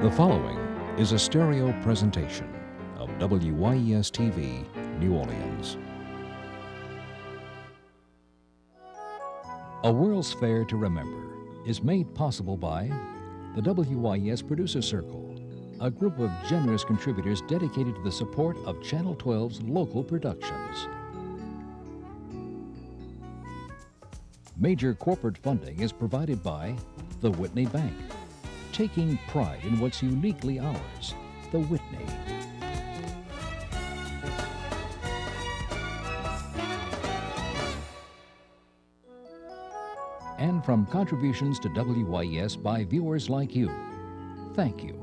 The following is a stereo presentation of WYES TV, New Orleans. A World's Fair to Remember is made possible by the WYES Producer Circle, a group of generous contributors dedicated to the support of Channel 12's local productions. Major corporate funding is provided by the Whitney Bank, taking pride in what's uniquely ours, the Whitney. And from contributions to WYES by viewers like you. Thank you.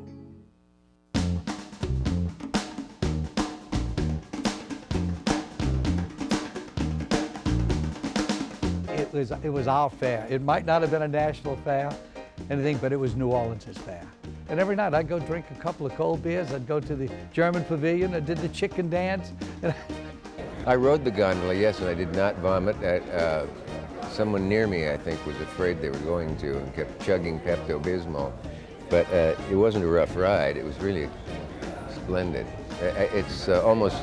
It was our fair. It might not have been a national fair, anything, but it was New Orleans' fair. And every night I'd go drink a couple of cold beers, I'd go to the German pavilion, I did the chicken dance. I rode the gondola, yes, and I did not vomit. Someone near me, I think, was afraid they were going to and kept chugging Pepto-Bismol. But it wasn't a rough ride, it was really splendid. It's almost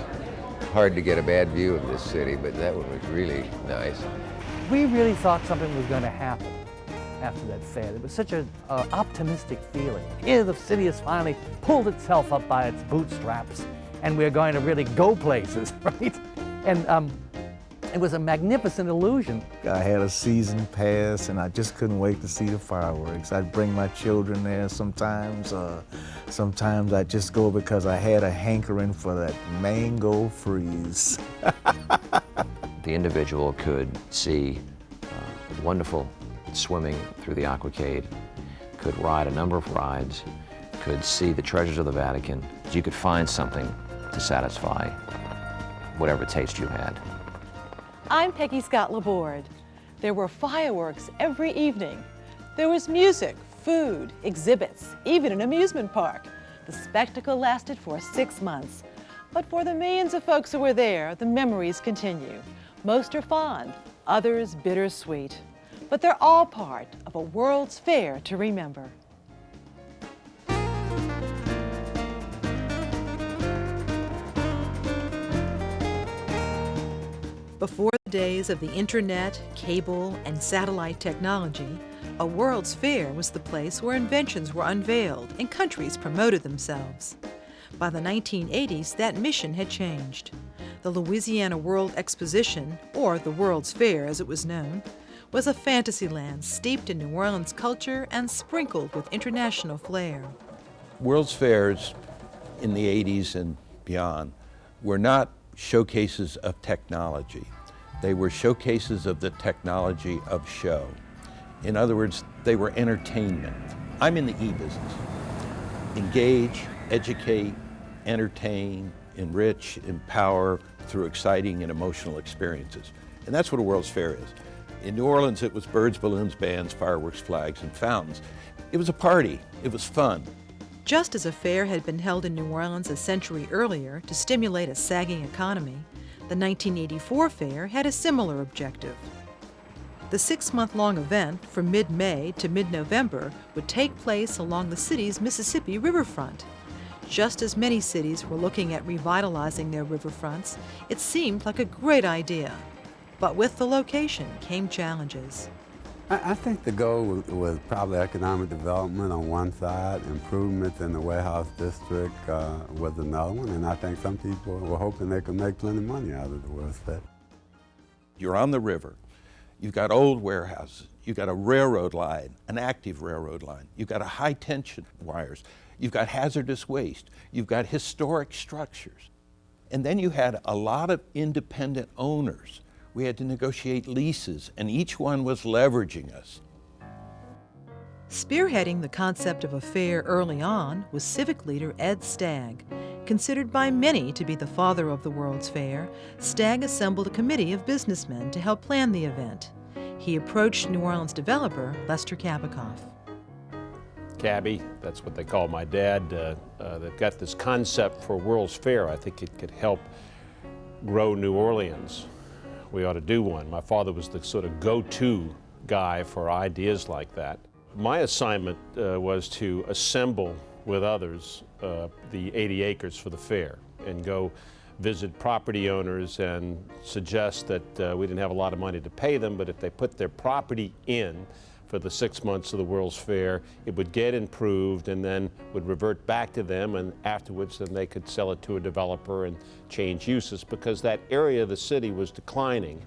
hard to get a bad view of this city, but that one was really nice. We really thought something was going to happen after that fair. There was such an optimistic feeling. Here the city has finally pulled itself up by its bootstraps, and we're going to really go places, right? And it was a magnificent illusion. I had a season pass, and I just couldn't wait to see the fireworks. I'd bring my children there sometimes. Sometimes I'd just go because I had a hankering for that mango freeze. The individual could see wonderful swimming through the aquacade, could ride a number of rides, could see the treasures of the Vatican. You could find something to satisfy whatever taste you had. I'm Peggy Scott Laborde. There were fireworks every evening. There was music, food, exhibits, even an amusement park. The spectacle lasted for 6 months. But for the millions of folks who were there, the memories continue. Most are fond, others bittersweet. But they're all part of a World's Fair to remember. Before the days of the internet, cable, and satellite technology, a World's Fair was the place where inventions were unveiled and countries promoted themselves. By the 1980s, that mission had changed. The Louisiana World Exposition, or the World's Fair as it was known, was a fantasy land steeped in New Orleans culture and sprinkled with international flair. World's Fairs in the 80s and beyond were not showcases of technology. They were showcases of the technology of show. In other words, they were entertainment. I'm in the e-business. Engage, educate, entertain, enrich, empower through exciting and emotional experiences. And that's what a World's Fair is. In New Orleans, it was birds, balloons, bands, fireworks, flags, and fountains. It was a party. It was fun. Just as a fair had been held in New Orleans a century earlier to stimulate a sagging economy, the 1984 fair had a similar objective. The 6-month-long event from mid-May to mid-November would take place along the city's Mississippi riverfront. Just as many cities were looking at revitalizing their riverfronts, it seemed like a great idea. But with the location came challenges. I think the goal was probably economic development on one side, improvements in the warehouse district was another one, and I think some people were hoping they could make plenty of money out of the World's Fair. You're on the river. You've got old warehouses. You've got a railroad line, an active railroad line. You've got a high-tension wires. You've got hazardous waste. You've got historic structures. And then you had a lot of independent owners. We had to negotiate leases, and each one was leveraging us. Spearheading the concept of a fair early on was civic leader Ed Stagg. Considered by many to be the father of the World's Fair, Stagg assembled a committee of businessmen to help plan the event. He approached New Orleans developer Lester Kabikoff. Cabby, that's what they call my dad. They've got this concept for World's Fair. I think it could help grow New Orleans. We ought to do one. My father was the sort of go-to guy for ideas like that. My assignment was to assemble with others the 80 acres for the fair and go visit property owners and suggest that we didn't have a lot of money to pay them, but if they put their property in for the 6 months of the World's Fair, it would get improved and then would revert back to them, and afterwards then they could sell it to a developer and change uses because that area of the city was declining.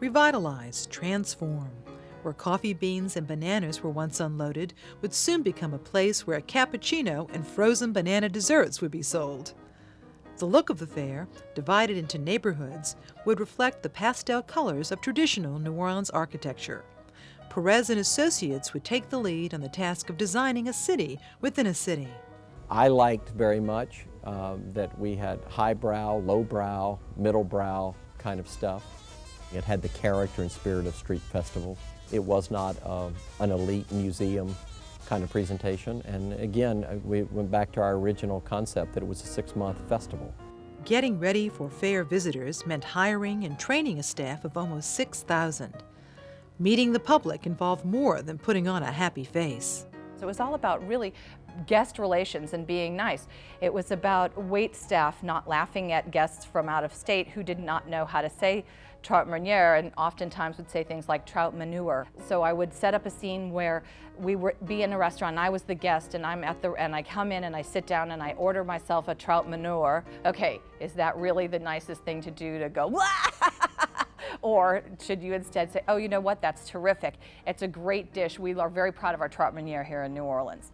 Revitalize, transform. Where coffee beans and bananas were once unloaded would soon become a place where a cappuccino and frozen banana desserts would be sold. The look of the fair, divided into neighborhoods, would reflect the pastel colors of traditional New Orleans architecture. Perez and Associates would take the lead on the task of designing a city within a city. I liked very much that we had highbrow, lowbrow, middlebrow kind of stuff. It had the character and spirit of street festivals. It was not an elite museum kind of presentation. And again, we went back to our original concept that it was a 6-month festival. Getting ready for fair visitors meant hiring and training a staff of almost 6,000. Meeting the public involved more than putting on a happy face. So it was all about really guest relations and being nice. It was about wait staff not laughing at guests from out of state who did not know how to say trout meuniere and oftentimes would say things like trout manure. So I would set up a scene where we would be in a restaurant and I was the guest and I come in and I sit down and I order myself a trout manure. Okay, is that really the nicest thing to do, to go, wah! Or should you instead say, oh, you know what, that's terrific. It's a great dish. We are very proud of our trout meuniere here in New Orleans.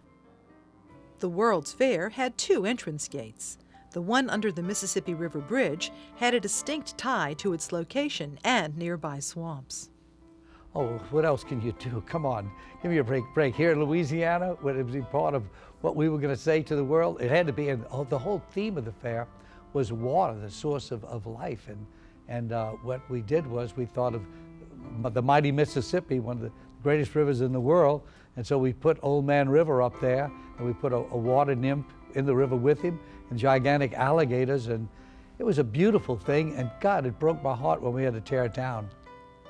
The World's Fair had 2 entrance gates. The one under the Mississippi River Bridge had a distinct tie to its location and nearby swamps. Oh, what else can you do? Come on, give me a break. Here in Louisiana, when it was part of what we were going to say to the world, it had to be, the whole theme of the fair was water, the source of life. And what we did was we thought of the mighty Mississippi, one of the greatest rivers in the world, and so we put Old Man River up there, and we put a water nymph in the river with him, and gigantic alligators, and it was a beautiful thing, and God, it broke my heart when we had to tear it down.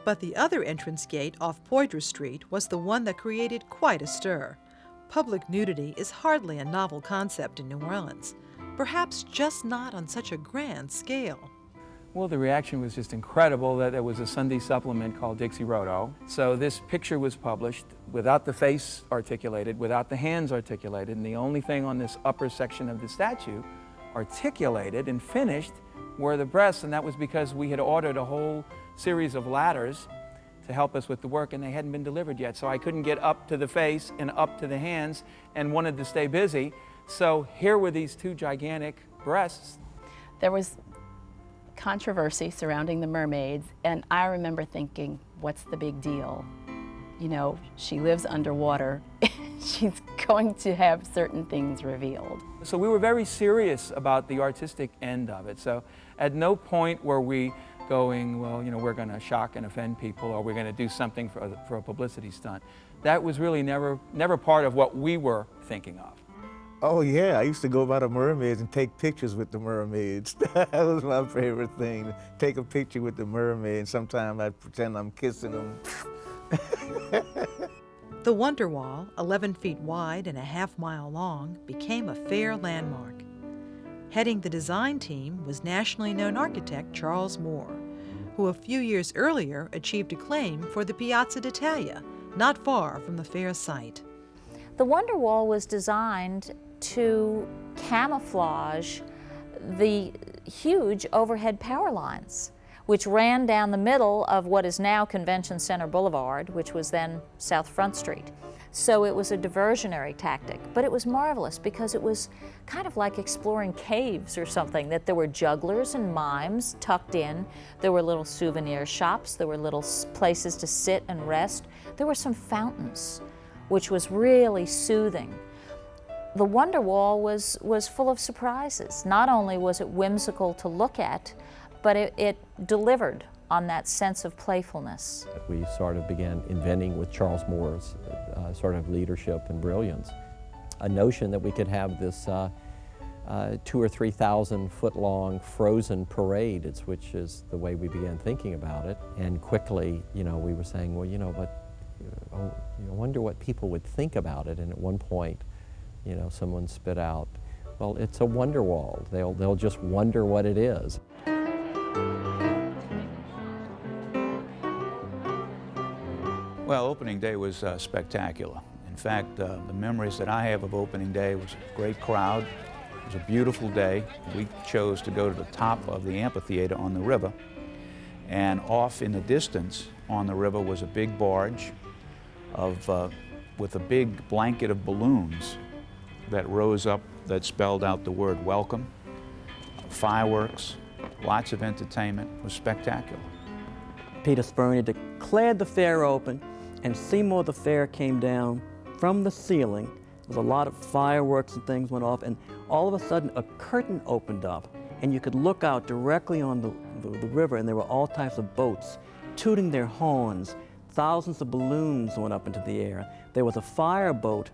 But the other entrance gate off Poydras Street was the one that created quite a stir. Public nudity is hardly a novel concept in New Orleans, perhaps just not on such a grand scale. Well, the reaction was just incredible that there was a Sunday supplement called Dixie Roto. So this picture was published without the face articulated, without the hands articulated, and the only thing on this upper section of the statue articulated and finished were the breasts, and that was because we had ordered a whole series of ladders to help us with the work, and they hadn't been delivered yet. So I couldn't get up to the face and up to the hands and wanted to stay busy. So here were these 2 gigantic breasts. There was controversy surrounding the mermaids, and I remember thinking, what's the big deal? You know, she lives underwater. She's going to have certain things revealed. So we were very serious about the artistic end of it. So at no point were we going, well, you know, we're going to shock and offend people, or we're going to do something for a publicity stunt. That was really never part of what we were thinking of. Oh yeah, I used to go by the mermaids and take pictures with the mermaids. That was my favorite thing, take a picture with the mermaid. Sometimes I'd pretend I'm kissing them. The Wonder Wall, 11 feet wide and a half-mile long, became a fair landmark. Heading the design team was nationally known architect Charles Moore, who a few years earlier achieved acclaim for the Piazza d'Italia, not far from the fair site. The Wonder Wall was designed to camouflage the huge overhead power lines, which ran down the middle of what is now Convention Center Boulevard, which was then South Front Street. So it was a diversionary tactic, but it was marvelous because it was kind of like exploring caves or something, that there were jugglers and mimes tucked in, there were little souvenir shops, there were little places to sit and rest, there were some fountains, which was really soothing. The Wonder Wall was full of surprises. Not only was it whimsical to look at, but it delivered on that sense of playfulness. We sort of began inventing with Charles Moore's sort of leadership and brilliance a notion that we could have this 2,000 or 3,000 foot long frozen parade, which is the way we began thinking about it. And quickly, you know, we were saying, well, you know, but I wonder what people would think about it. And at one point, You know, someone spit out, well, it's a wonder wall. They'll just wonder what it is. Well, opening day was spectacular. In fact, the memories that I have of opening day was a great crowd. It was a beautiful day. We chose to go to the top of the amphitheater on the river, and off in the distance on the river was a big barge with a big blanket of balloons that rose up that spelled out the word welcome, fireworks, lots of entertainment. It was spectacular. Peter Spurnier declared the fair open, and Seymour the Fair came down from the ceiling. There was a lot of fireworks and things went off, and all of a sudden a curtain opened up, and you could look out directly on the river, and there were all types of boats tooting their horns. Thousands of balloons went up into the air. There was a fireboat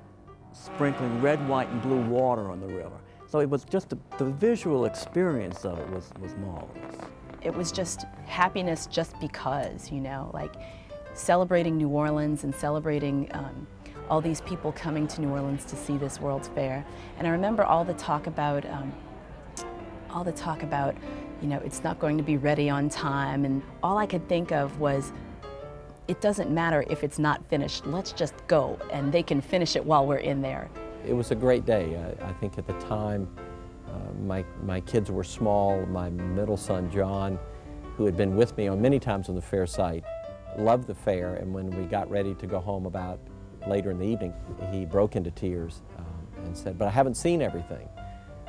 sprinkling red, white, and blue water on the river. So it was just the visual experience of it was marvelous. It was just happiness just because, you know, like celebrating New Orleans and celebrating all these people coming to New Orleans to see this World's Fair. And I remember all the talk about, you know, it's not going to be ready on time. And all I could think of was, it doesn't matter if it's not finished. Let's just go, and they can finish it while we're in there. It was a great day. I think at the time, my kids were small. My middle son, John, who had been with me on many times on the fair site, loved the fair, and when we got ready to go home about later in the evening, he broke into tears and said, but I haven't seen everything.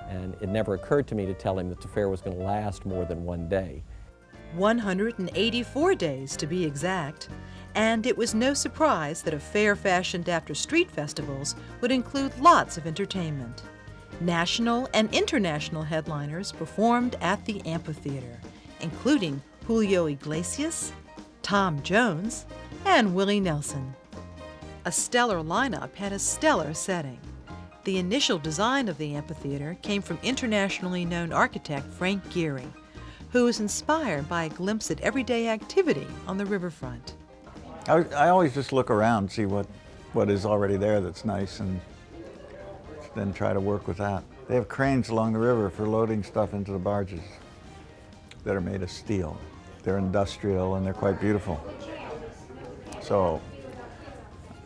And it never occurred to me to tell him that the fair was going to last more than one day. 184 days to be exact. And it was no surprise that a fair fashioned after street festivals would include lots of entertainment. National and international headliners performed at the amphitheater, including Julio Iglesias, Tom Jones, and Willie Nelson. A stellar lineup had a stellar setting. The initial design of the amphitheater came from internationally known architect Frank Gehry, who was inspired by a glimpse at everyday activity on the riverfront. I always just look around, see what is already there that's nice, and then try to work with that. They have cranes along the river for loading stuff into the barges that are made of steel. They're industrial and they're quite beautiful. So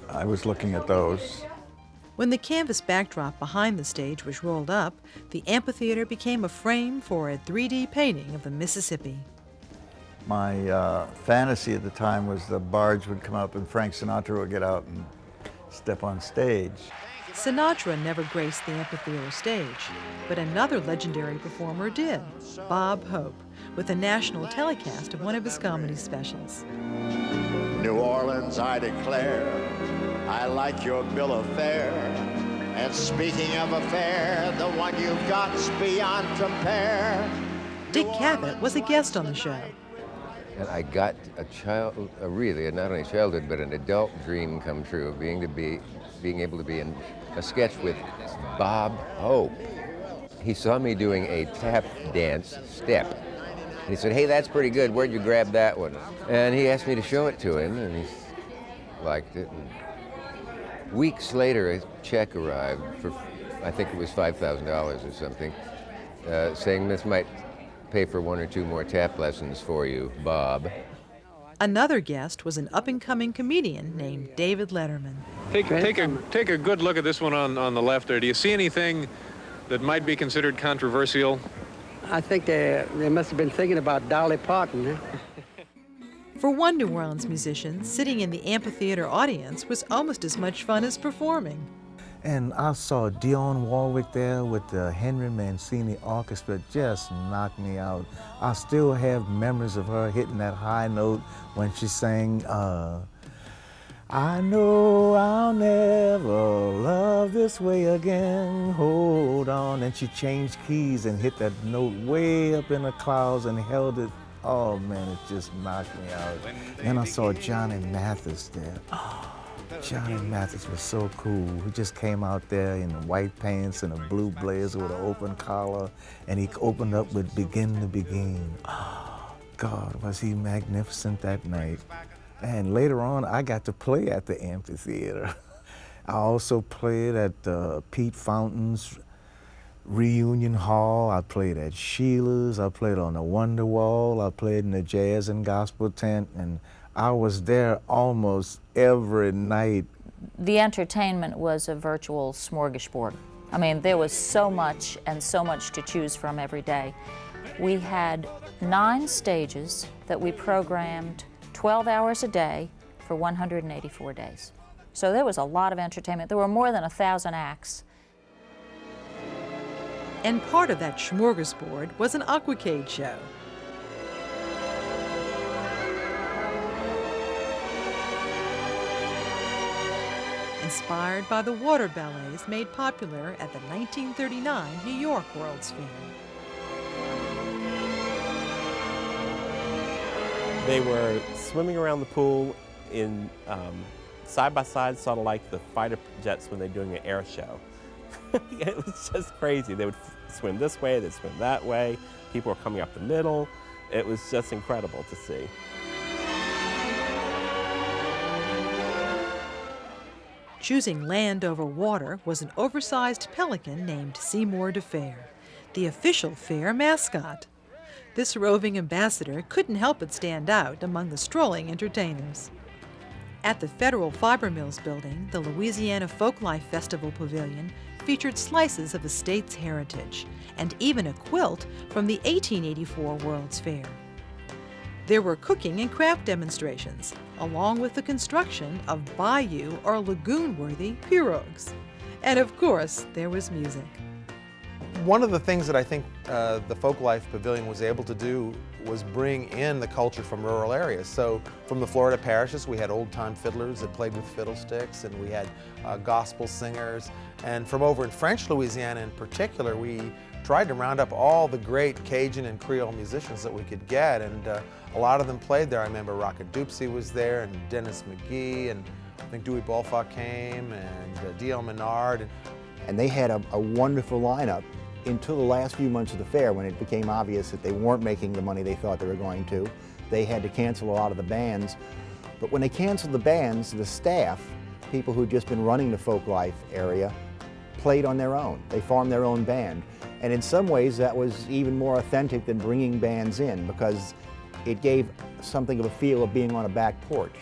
I was looking at those. When the canvas backdrop behind the stage was rolled up, the amphitheater became a frame for a 3D painting of the Mississippi. My fantasy at the time was the barge would come up and Frank Sinatra would get out and step on stage. Sinatra never graced the amphitheater stage, but another legendary performer did, Bob Hope, with a national telecast of one of his comedy specials. New Orleans, I declare, I like your bill of fare. And speaking of a fair, the one you've got's beyond compare. Dick Cavett was a guest on the show. And I got really, not only a childhood, but an adult dream come true of being able to be in a sketch with Bob Hope. He saw me doing a tap dance step. And he said, hey, that's pretty good. Where'd you grab that one? And he asked me to show it to him, and he liked it. And weeks later, a check arrived for, I think it was $5,000 or something, saying this might pay for 1 or 2 more tap lessons for you, Bob. Another guest was an up-and-coming comedian named David Letterman. Take a good look at this one on the left there. Do you see anything that might be considered controversial? I think they must have been thinking about Dolly Parton. For one New Orleans musician, sitting in the amphitheater audience was almost as much fun as performing. And I saw Dionne Warwick there with the Henry Mancini Orchestra, just knocked me out. I still have memories of her hitting that high note when she sang, I know I'll never love this way again, hold on. And she changed keys and hit that note way up in the clouds and held it. Oh man, it just knocked me out. And I saw Johnny Mathis there. Johnny Mathis was so cool. He just came out there in white pants and a blue blazer with an open collar, and he opened up with Begin to Begin. Oh, God, was he magnificent that night. And later on, I got to play at the amphitheater. I also played at Pete Fountain's Reunion Hall. I played at Sheila's. I played on the Wonderwall. I played in the Jazz and Gospel tent, and I was there almost every night. The entertainment was a virtual smorgasbord. I mean, there was so much and so much to choose from every day. We had 9 stages that we programmed 12 hours a day for 184 days. So there was a lot of entertainment. There were more than 1,000 acts. And part of that smorgasbord was an aquacade show. Inspired by the water ballets made popular at the 1939 New York World's Fair. They were swimming around the pool in side by side, sort of like the fighter jets when they're doing an air show. It was just crazy. They would swim this way, they'd swim that way. People were coming up the middle. It was just incredible to see. Choosing land over water was an oversized pelican named Seymour de Fair, the official fair mascot. This roving ambassador couldn't help but stand out among the strolling entertainers. At the Federal Fiber Mills building, the Louisiana Folklife Festival Pavilion featured slices of the state's heritage, and even a quilt from the 1884 World's Fair. There were cooking and craft demonstrations, along with the construction of bayou or lagoon-worthy pirogues. And of course, there was music. One of the things that I think the Folklife Pavilion was able to do was bring in the culture from rural areas. So from the Florida parishes, we had old-time fiddlers that played with fiddlesticks, and we had gospel singers. And from over in French Louisiana in particular, we tried to round up all the great Cajun and Creole musicians that we could get, and a lot of them played there. I remember Rockadupsy was there, and Dennis McGee, and I think Dewey Bolfock came, and D.L. Menard. And they had a wonderful lineup until the last few months of the fair, when it became obvious that they weren't making the money they thought they were going to. They had to cancel a lot of the bands. But when they canceled the bands, the staff, people who'd just been running the Folklife area, played on their own. They formed their own band. And in some ways, that was even more authentic than bringing bands in, because it gave something of a feel of being on a back porch.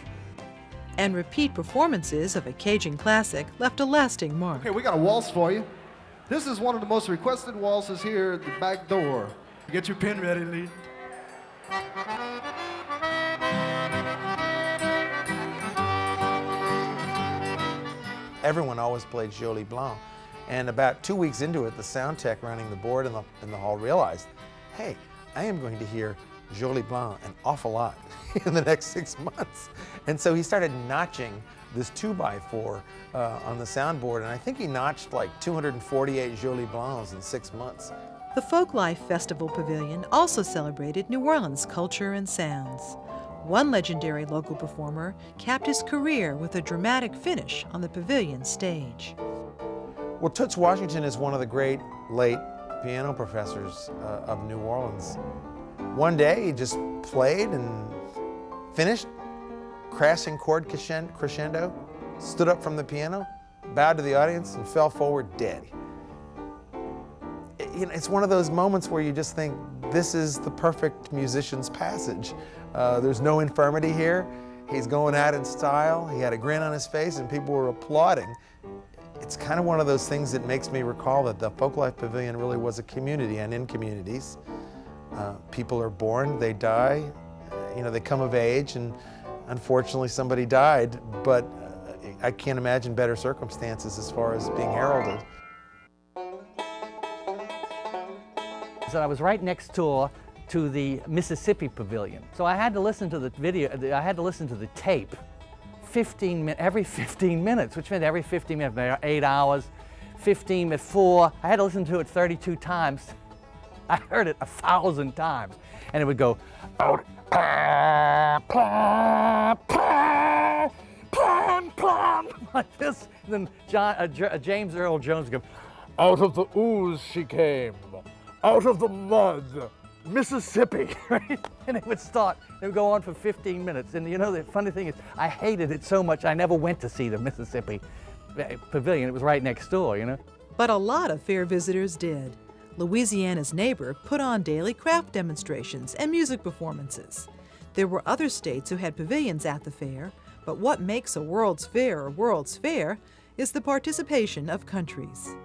And repeat performances of a Cajun classic left a lasting mark. Okay, we got a waltz for you. This is one of the most requested waltzes here at the back door. Get your pen ready, Lee. Everyone always played Jolie Blanc. And about 2 weeks into it, the sound tech running the board in the hall realized, hey, I am going to hear Jolie Blanc an awful lot in the next 6 months. And so he started notching this 2x4 on the soundboard, and I think he notched like 248 Jolie Blancs in 6 months. The Folklife Festival Pavilion also celebrated New Orleans culture and sounds. One legendary local performer capped his career with a dramatic finish on the pavilion stage. Well, Toots Washington is one of the great late piano professors of New Orleans. One day he just played and finished, crashing chord crescendo, stood up from the piano, bowed to the audience, and fell forward dead. It's one of those moments where you just think, this is the perfect musician's passage. There's no infirmity here. He's going out in style. He had a grin on his face, and people were applauding. It's kind of one of those things that makes me recall that the Folklife Pavilion really was a community, and in communities, people are born, they die, they come of age, and unfortunately somebody died, but I can't imagine better circumstances as far as being heralded. So I was right next door to the Mississippi Pavilion. So I had to listen to the video, I had to listen to the tape every 15 minutes, which meant every 15 minutes, 8 hours, 15 at 4. I had to listen to it 32 times. I heard it 1,000 times. And it would go, out, like this. And then James Earl Jones would go, out of the ooze she came, out of the mud, Mississippi, right? And it would start, it would go on for 15 minutes. And the funny thing is, I hated it so much, I never went to see the Mississippi. pavilion. It was right next door, you know. But a lot of fair visitors did. Louisiana's neighbor put on daily craft demonstrations and music performances. There were other states who had pavilions at the fair, but what makes a World's Fair is the participation of countries.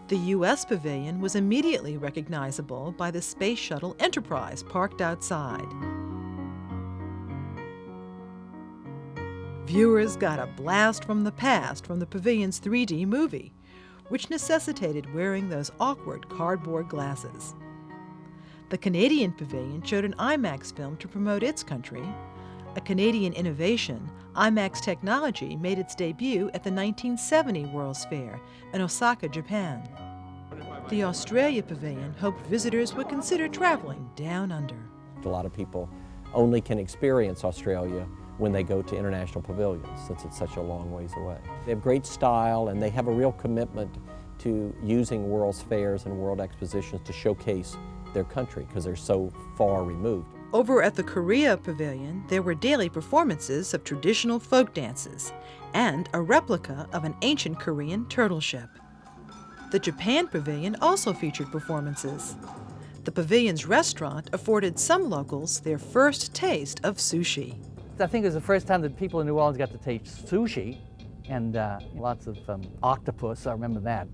The U.S. pavilion was immediately recognizable by the Space Shuttle Enterprise parked outside. Viewers got a blast from the past from the pavilion's 3D movie, which necessitated wearing those awkward cardboard glasses. The Canadian pavilion showed an IMAX film to promote its country. A Canadian innovation, IMAX technology made its debut at the 1970 World's Fair in Osaka, Japan. The Australia pavilion hoped visitors would consider traveling down under. A lot of people only can experience Australia when they go to international pavilions, since it's such a long ways away. They have great style, and they have a real commitment to using World's Fairs and World Expositions to showcase their country, because they're so far removed. Over at the Korea Pavilion, there were daily performances of traditional folk dances and a replica of an ancient Korean turtle ship. The Japan Pavilion also featured performances. The pavilion's restaurant afforded some locals their first taste of sushi. I think it was the first time that people in New Orleans got to taste sushi and lots of octopus. I remember that.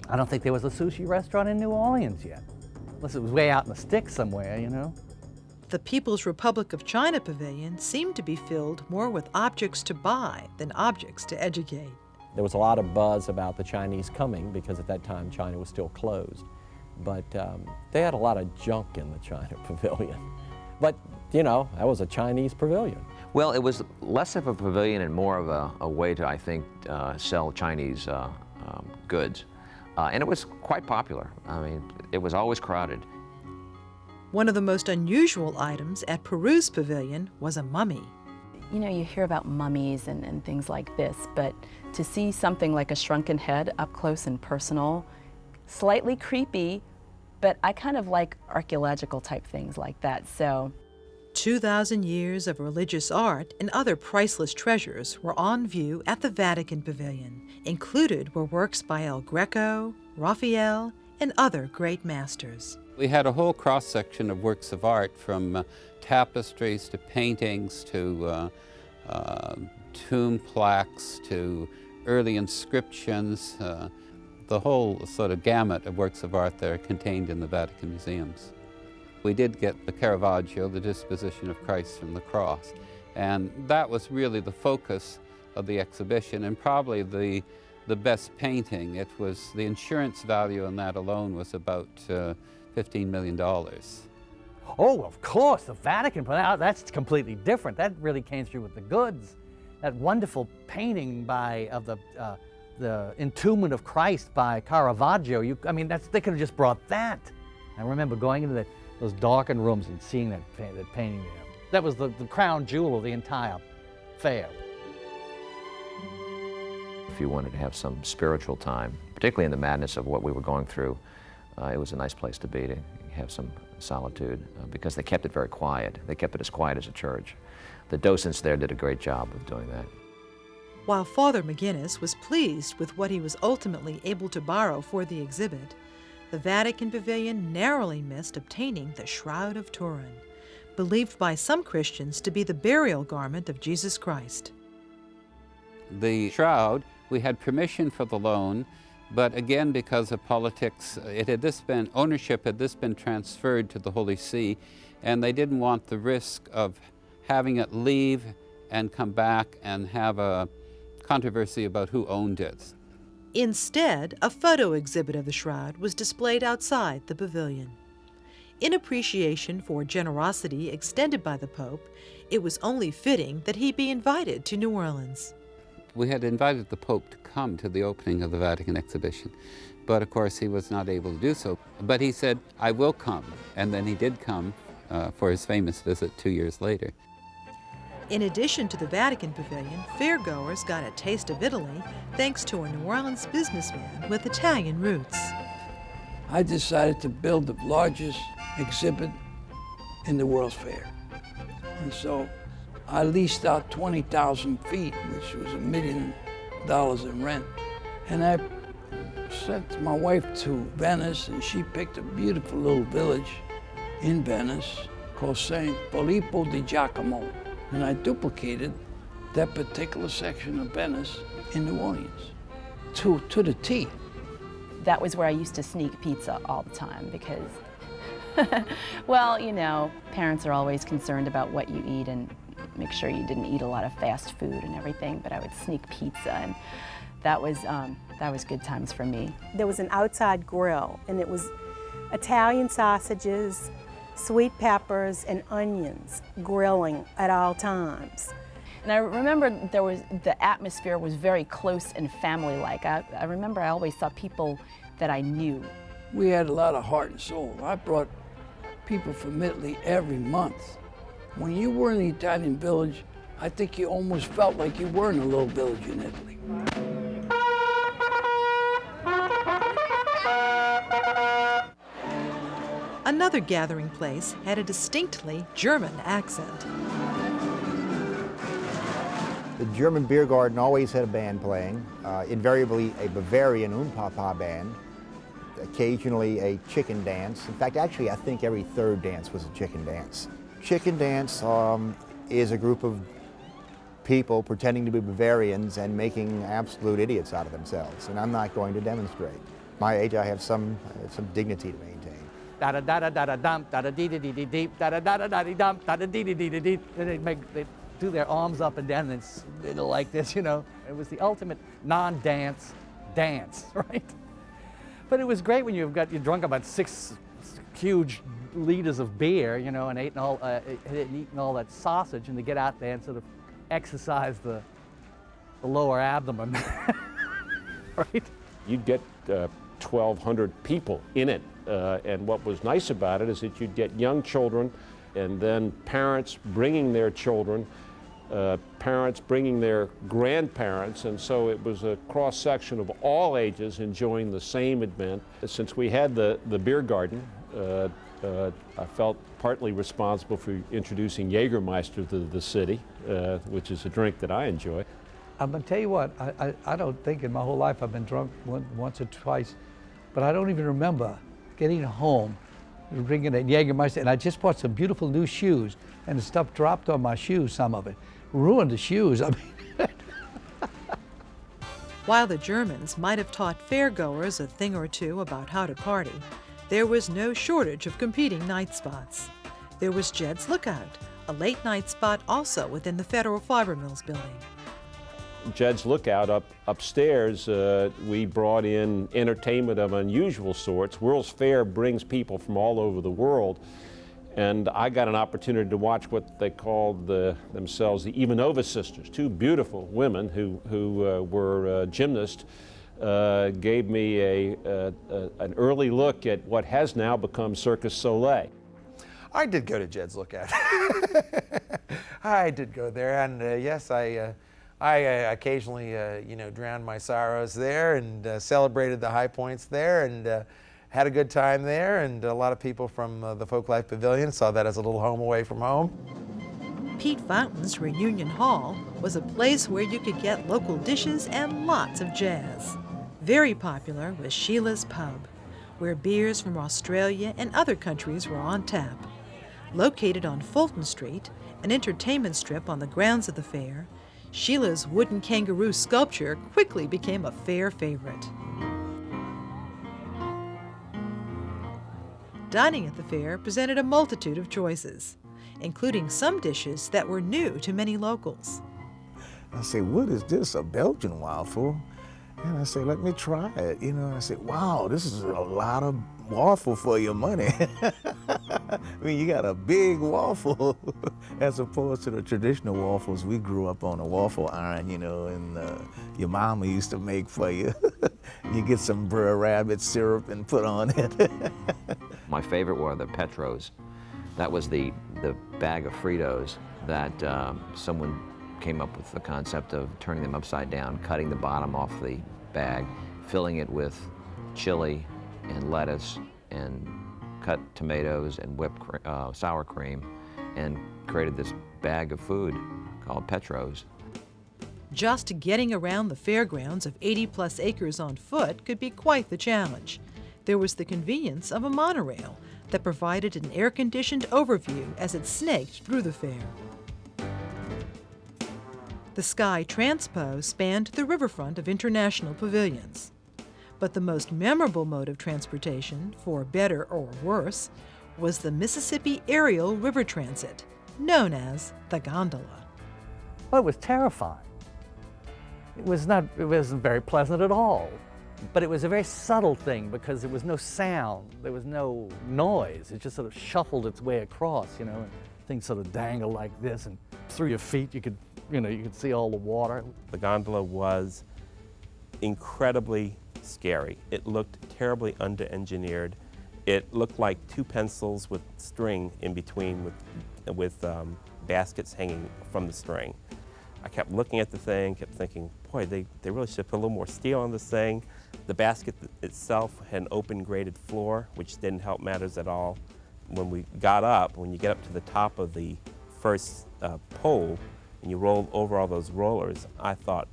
I don't think there was a sushi restaurant in New Orleans yet, unless it was way out in the sticks somewhere, you know. The People's Republic of China Pavilion seemed to be filled more with objects to buy than objects to educate. There was a lot of buzz about the Chinese coming, because at that time China was still closed. But they had a lot of junk in the China Pavilion. But, you know, that was a Chinese pavilion. Well, it was less of a pavilion and more of a way to, I think, sell Chinese goods. And it was quite popular. I mean, it was always crowded. One of the most unusual items at Peru's pavilion was a mummy. You know, you hear about mummies and things like this, but to see something like a shrunken head up close and personal, slightly creepy, but I kind of like archaeological type things like that, so. 2,000 years of religious art and other priceless treasures were on view at the Vatican Pavilion. Included were works by El Greco, Raphael, and other great masters. We had a whole cross-section of works of art, from tapestries to paintings to tomb plaques to early inscriptions. The whole sort of gamut of works of art that are contained in the Vatican museums. We did get the Caravaggio, the Disposition of Christ from the Cross, and that was really the focus of the exhibition, and probably the best painting. It was, the insurance value on that alone was about $15 million. Oh, of course, the Vatican, that's completely different. That really came through with the goods. That wonderful painting of the Entombment of Christ by Caravaggio. I mean, they could have just brought that. I remember going into those darkened rooms and seeing that painting there. That was the crown jewel of the entire fair. If you wanted to have some spiritual time, particularly in the madness of what we were going through, it was a nice place to be, to have some solitude, because they kept it very quiet. They kept it as quiet as a church. The docents there did a great job of doing that. While Father McGinnis was pleased with what he was ultimately able to borrow for the exhibit, the Vatican Pavilion narrowly missed obtaining the Shroud of Turin, believed by some Christians to be the burial garment of Jesus Christ. The shroud, we had permission for the loan, but again, because of politics, ownership had been transferred to the Holy See, and they didn't want the risk of having it leave and come back and have a controversy about who owned it. Instead, a photo exhibit of the shroud was displayed outside the pavilion. In appreciation for generosity extended by the Pope, it was only fitting that he be invited to New Orleans. We had invited the Pope to come to the opening of the Vatican exhibition, but of course he was not able to do so. But he said, "I will come," and then he did come for his famous visit 2 years later. In addition to the Vatican Pavilion, fairgoers got a taste of Italy thanks to a New Orleans businessman with Italian roots. I decided to build the largest exhibit in the World's Fair. And so I leased out 20,000 feet, which was 1 million $6 in rent. And I sent my wife to Venice, and she picked a beautiful little village in Venice called San Filippo di Giacomo. And I duplicated that particular section of Venice in New Orleans to the T. That was where I used to sneak pizza all the time because, well, you know, parents are always concerned about what you eat and make sure you didn't eat a lot of fast food and everything, but I would sneak pizza, and that was good times for me. There was an outside grill, and it was Italian sausages, sweet peppers, and onions grilling at all times. And I remember the atmosphere was very close and family-like. I remember I always saw people that I knew. We had a lot of heart and soul. I brought people from Italy every month. When you were in the Italian village, I think you almost felt like you were in a little village in Italy. Another gathering place had a distinctly German accent. The German beer garden always had a band playing, invariably a Bavarian Papa band, occasionally a chicken dance. In fact, actually, I think every third dance was a chicken dance. Chicken dance is a group of people pretending to be Bavarians and making absolute idiots out of themselves, and I'm not going to demonstrate. My age, I have some dignity to maintain. Da da da da da da dum da da dee dee dee dee deep da da da da da dee dum da da dee dee dee dee dee. They do their arms up and down and it's like this, you know. It was the ultimate non-dance dance, right? But it was great when you drunk about 6 huge liters of beer, you know, and eaten all that sausage, and to get out there and sort of exercise the lower abdomen, right? You'd get 1,200 people in it, and what was nice about it is that you'd get young children, and then parents bringing their children, parents bringing their grandparents, and so it was a cross-section of all ages enjoying the same event. Since we had the beer garden, I felt partly responsible for introducing Jägermeister to the city, which is a drink that I enjoy. I'm gonna tell you what, I don't think in my whole life I've been drunk once or twice, but I don't even remember getting home, drinking a Jägermeister, and I just bought some beautiful new shoes, and the stuff dropped on my shoes, some of it. Ruined the shoes, I mean. While the Germans might have taught fairgoers a thing or two about how to party, there was no shortage of competing night spots. There was Jed's Lookout, a late-night spot also within the Federal Fiber Mills building. Jed's Lookout upstairs, we brought in entertainment of unusual sorts. World's Fair brings people from all over the world, and I got an opportunity to watch what they called themselves the Ivanova sisters, 2 beautiful women who were gymnasts. Gave me an early look at what has now become Circus Soleil. I did go to Jed's Lookout. I did go there, and yes, I occasionally, drowned my sorrows there and celebrated the high points there and had a good time there. And a lot of people from the Folklife Pavilion saw that as a little home away from home. Pete Fountain's Reunion Hall was a place where you could get local dishes and lots of jazz. Very popular was Sheila's Pub, where beers from Australia and other countries were on tap. Located on Fulton Street, an entertainment strip on the grounds of the fair, Sheila's wooden kangaroo sculpture quickly became a fair favorite. Dining at the fair presented a multitude of choices, including some dishes that were new to many locals. I say, what is this, a Belgian waffle? And I say, let me try it, and I say, wow, this is a lot of waffle for your money. I mean, you got a big waffle as opposed to the traditional waffles we grew up on, a waffle iron, and your mama used to make for you. You get some Brer Rabbit syrup and put on it. My favorite were the Petros. That was the bag of Fritos that someone came up with the concept of turning them upside down, cutting the bottom off the bag, filling it with chili and lettuce and cut tomatoes and whipped sour cream, and created this bag of food called Petros. Just getting around the fairgrounds of 80-plus acres on foot could be quite the challenge. There was the convenience of a monorail that provided an air-conditioned overview as it snaked through the fair. The Sky Transpo spanned the riverfront of international pavilions. But the most memorable mode of transportation, for better or worse, was the Mississippi Aerial River Transit, known as the gondola. Well, it was terrifying. It wasn't very pleasant at all. But it was a very subtle thing because there was no sound, there was no noise. It just sort of shuffled its way across, you know, and things sort of dangled like this, and through your feet you could see all the water. The gondola was incredibly scary. It looked terribly under-engineered. It looked like two pencils with string in between with baskets hanging from the string. I kept looking at the thing, kept thinking, boy, they really should put a little more steel on this thing. The basket itself had an open graded floor, which didn't help matters at all. When we got up, when you get up to the top of the first pole and you roll over all those rollers, I thought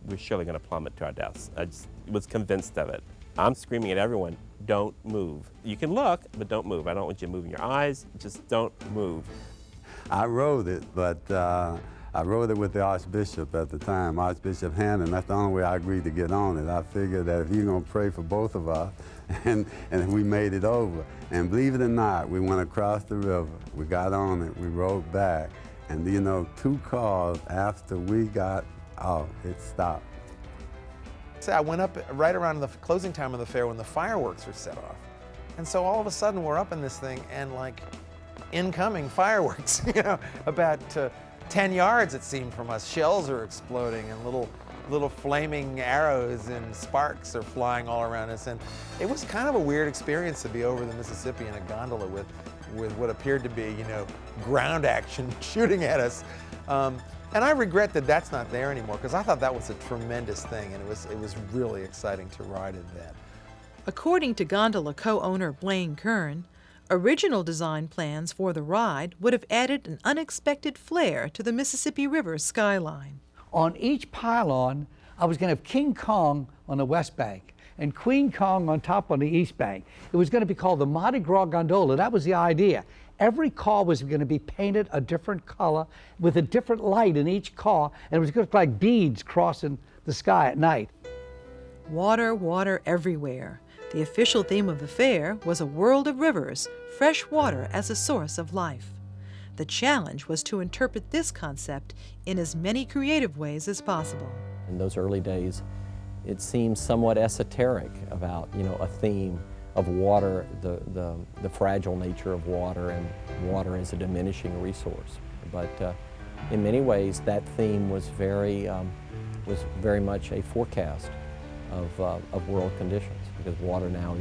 we're surely going to plummet to our deaths. I just was convinced of it. I'm screaming at everyone, don't move. You can look, but don't move. I don't want you moving your eyes, just don't move. I rode it, but I rode it with the Archbishop at the time, Archbishop Hannon. That's the only way I agreed to get on it. I figured that if you're going to pray for both of us, and we made it over. And believe it or not, we went across the river, we got on it, we rode back, and you know, 2 cars after we got out, it stopped. So I went up right around the closing time of the fair when the fireworks were set off. And so all of a sudden we're up in this thing and like incoming fireworks, you know, about 10 yards it seemed from us. Shells are exploding and little flaming arrows and sparks are flying all around us. And it was kind of a weird experience to be over the Mississippi in a gondola with what appeared to be, you know, ground action shooting at us. And I regret that that's not there anymore because I thought that was a tremendous thing, and it was really exciting to ride in that. According to gondola co-owner Blaine Kern, original design plans for the ride would have added an unexpected flair to the Mississippi River skyline. On each pylon, I was going to have King Kong on the west bank and Queen Kong on top on the east bank. It was going to be called the Mardi Gras Gondola. That was the idea. Every car was going to be painted a different color with a different light in each car, and it was going to look like beads crossing the sky at night. Water, water everywhere. The official theme of the fair was a world of rivers, fresh water as a source of life. The challenge was to interpret this concept in as many creative ways as possible. In those early days, it seemed somewhat esoteric about, you know, a theme of water, the fragile nature of water, and water as a diminishing resource. But in many ways, that theme was very much a forecast of world conditions, because water now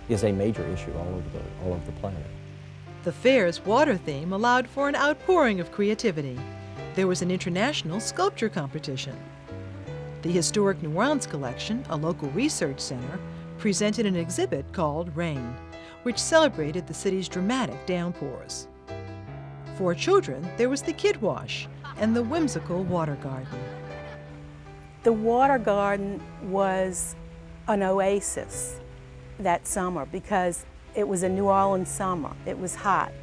is a major issue all over the planet. The fair's water theme allowed for an outpouring of creativity. There was an international sculpture competition. The Historic New Orleans Collection, a local research center, presented an exhibit called Rain, which celebrated the city's dramatic downpours. For children, there was the Kid Wash and the whimsical water garden. The water garden was an oasis that summer because it was a New Orleans summer. It was hot.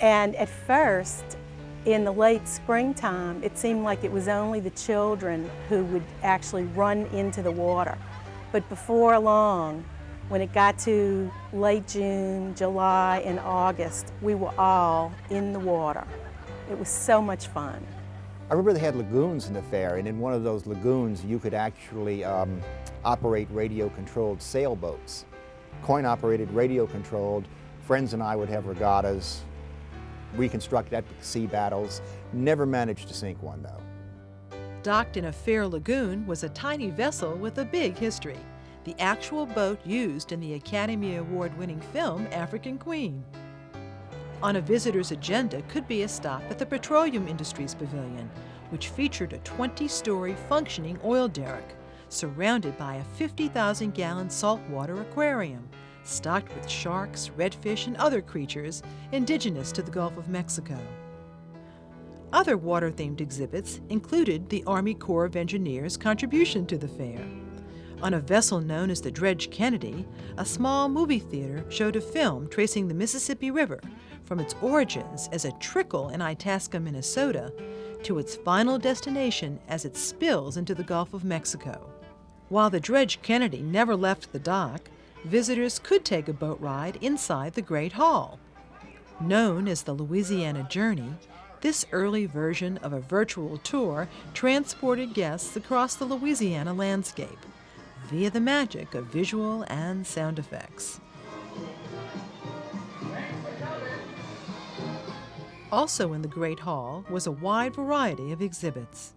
And at first, in the late springtime, it seemed like it was only the children who would actually run into the water. But before long, when it got to late June, July, and August, we were all in the water. It was so much fun. I remember they had lagoons in the fair, and in one of those lagoons, you could actually operate radio-controlled sailboats. Coin-operated, radio-controlled. Friends and I would have regattas, reconstruct epic sea battles. Never managed to sink one, though. Docked in a fair lagoon was a tiny vessel with a big history, the actual boat used in the Academy Award-winning film African Queen. On a visitor's agenda could be a stop at the Petroleum Industries Pavilion, which featured a 20-story functioning oil derrick, surrounded by a 50,000-gallon saltwater aquarium, stocked with sharks, redfish, and other creatures indigenous to the Gulf of Mexico. Other water-themed exhibits included the Army Corps of Engineers' contribution to the fair. On a vessel known as the Dredge Kennedy, a small movie theater showed a film tracing the Mississippi River from its origins as a trickle in Itasca, Minnesota, to its final destination as it spills into the Gulf of Mexico. While the Dredge Kennedy never left the dock, visitors could take a boat ride inside the Great Hall. Known as the Louisiana Journey, this early version of a virtual tour transported guests across the Louisiana landscape via the magic of visual and sound effects. Also in the Great Hall was a wide variety of exhibits.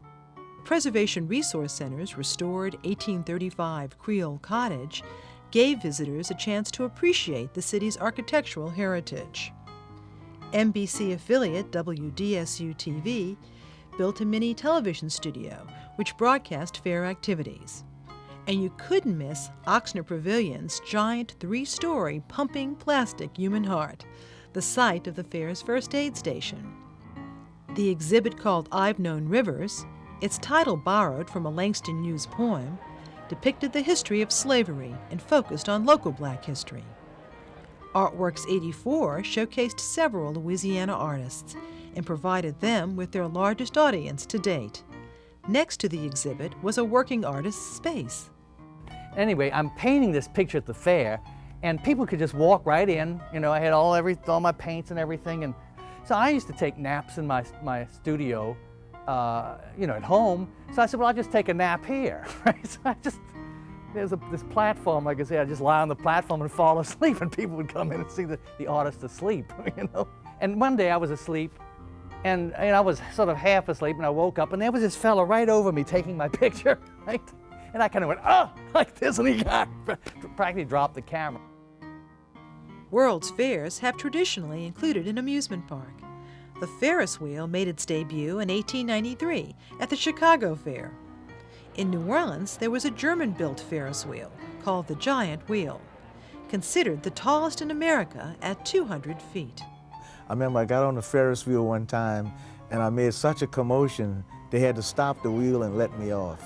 Preservation Resource Center's restored 1835 Creole cottage gave visitors a chance to appreciate the city's architectural heritage. NBC affiliate WDSU-TV built a mini television studio which broadcast fair activities. And you couldn't miss Oxnard Pavilion's giant 3-story pumping plastic human heart, the site of the fair's first aid station. The exhibit, called I've Known Rivers, its title borrowed from a Langston Hughes poem, depicted the history of slavery and focused on local black history. Artworks 84 showcased several Louisiana artists and provided them with their largest audience to date. Next to the exhibit was a working artist's space. Anyway, I'm painting this picture at the fair, and people could just walk right in. You know, I had all my paints and everything, and so I used to take naps in my studio, at home. So I said, well, I'll just take a nap here, right? So there's this platform, like I said, I just lie on the platform and fall asleep, and people would come in and see the artist asleep, And one day I was asleep, and I was sort of half asleep, and I woke up, and there was this fellow right over me taking my picture, right? And I kind of went, oh, like this, and he practically dropped the camera. World's fairs have traditionally included an amusement park. The Ferris wheel made its debut in 1893 at the Chicago Fair. In New Orleans, there was a German-built Ferris wheel called the Giant Wheel, considered the tallest in America at 200 feet. I remember I got on the Ferris wheel one time, and I made such a commotion, they had to stop the wheel and let me off.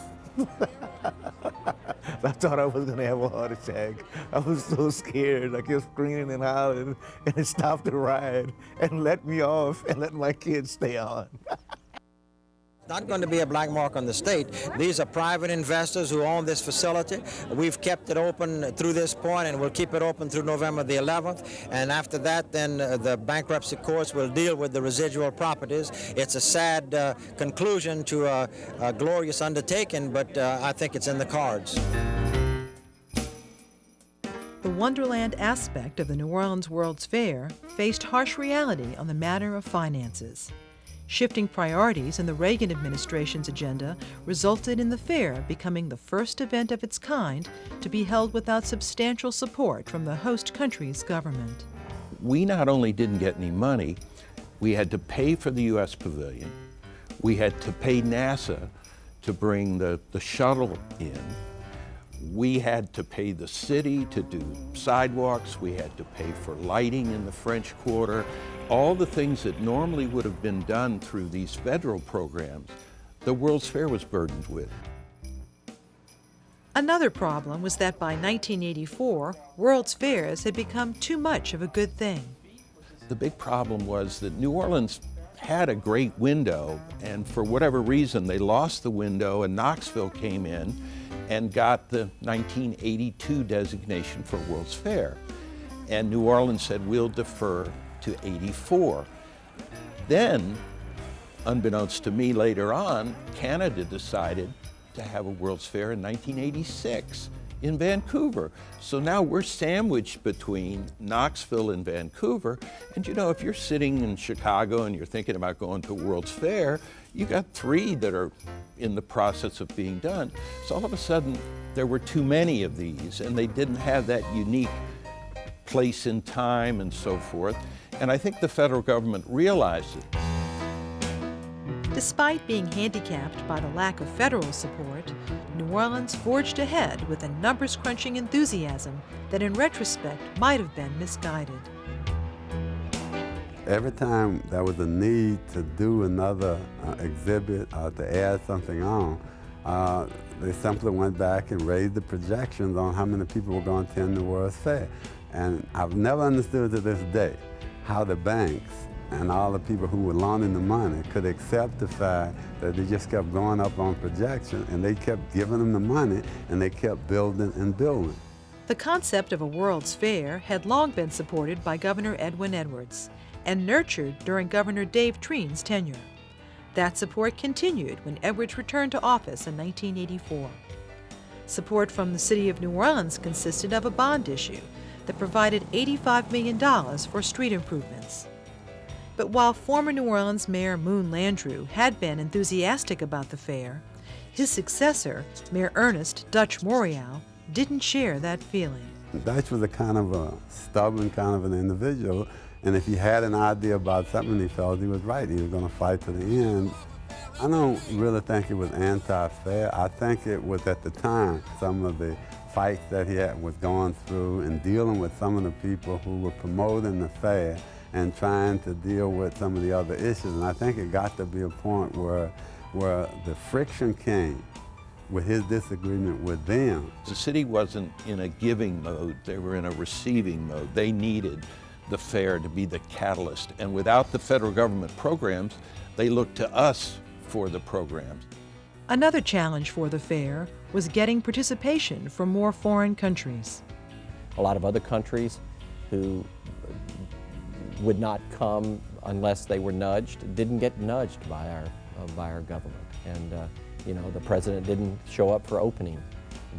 I thought I was going to have a heart attack. I was so scared. I kept screaming and howling, and it stopped the ride and let me off and let my kids stay on. Not going to be a black mark on the state. These are private investors who own this facility. We've kept it open through this point, and we'll keep it open through November the 11th. And after that, then the bankruptcy courts will deal with the residual properties. It's a sad conclusion to a glorious undertaking, but I think it's in the cards. The Wonderland aspect of the New Orleans World's Fair faced harsh reality on the matter of finances. Shifting priorities in the Reagan administration's agenda resulted in the fair becoming the first event of its kind to be held without substantial support from the host country's government. We not only didn't get any money, we had to pay for the U.S. pavilion, we had to pay NASA to bring the shuttle in, we had to pay the city to do sidewalks, we had to pay for lighting in the French Quarter. All the things that normally would have been done through these federal programs, the World's Fair was burdened with. Another problem was that by 1984, World's Fairs had become too much of a good thing. The big problem was that New Orleans had a great window, and for whatever reason they lost the window, and Knoxville came in and got the 1982 designation for World's Fair. And New Orleans said, we'll defer to 84. Then, unbeknownst to me later on, Canada decided to have a World's Fair in 1986 in Vancouver. So now we're sandwiched between Knoxville and Vancouver. And if you're sitting in Chicago and you're thinking about going to a World's Fair, you got 3 that are in the process of being done. So all of a sudden, there were too many of these, and they didn't have that unique place in time and so forth. And I think the federal government realized it. Despite being handicapped by the lack of federal support, New Orleans forged ahead with a numbers-crunching enthusiasm that in retrospect might have been misguided. Every time there was a need to do another exhibit or to add something on, they simply went back and raised the projections on how many people were going to attend the World's Fair. And I've never understood to this day how the banks and all the people who were loaning the money could accept the fact that they just kept going up on projection, and they kept giving them the money, and they kept building and building. The concept of a World's Fair had long been supported by Governor Edwin Edwards and nurtured during Governor Dave Treen's tenure. That support continued when Edwards returned to office in 1984. Support from the City of New Orleans consisted of a bond issue that provided $85 million for street improvements. But while former New Orleans Mayor Moon Landrieu had been enthusiastic about the fair, his successor, Mayor Ernest Dutch Morial, didn't share that feeling. Dutch was a kind of a stubborn kind of an individual, and if he had an idea about something, he felt he was right. He was going to fight to the end. I don't really think it was anti-fair. I think it was, at the time, some of the fights that he was going through and dealing with some of the people who were promoting the fair and trying to deal with some of the other issues. And I think it got to be a point where the friction came with his disagreement with them. The city wasn't in a giving mode, they were in a receiving mode. They needed the fair to be the catalyst. And without the federal government programs, they looked to us for the programs. Another challenge for the fair was getting participation from more foreign countries. A lot of other countries who would not come unless they were nudged didn't get nudged by our government. And you know, the president didn't show up for opening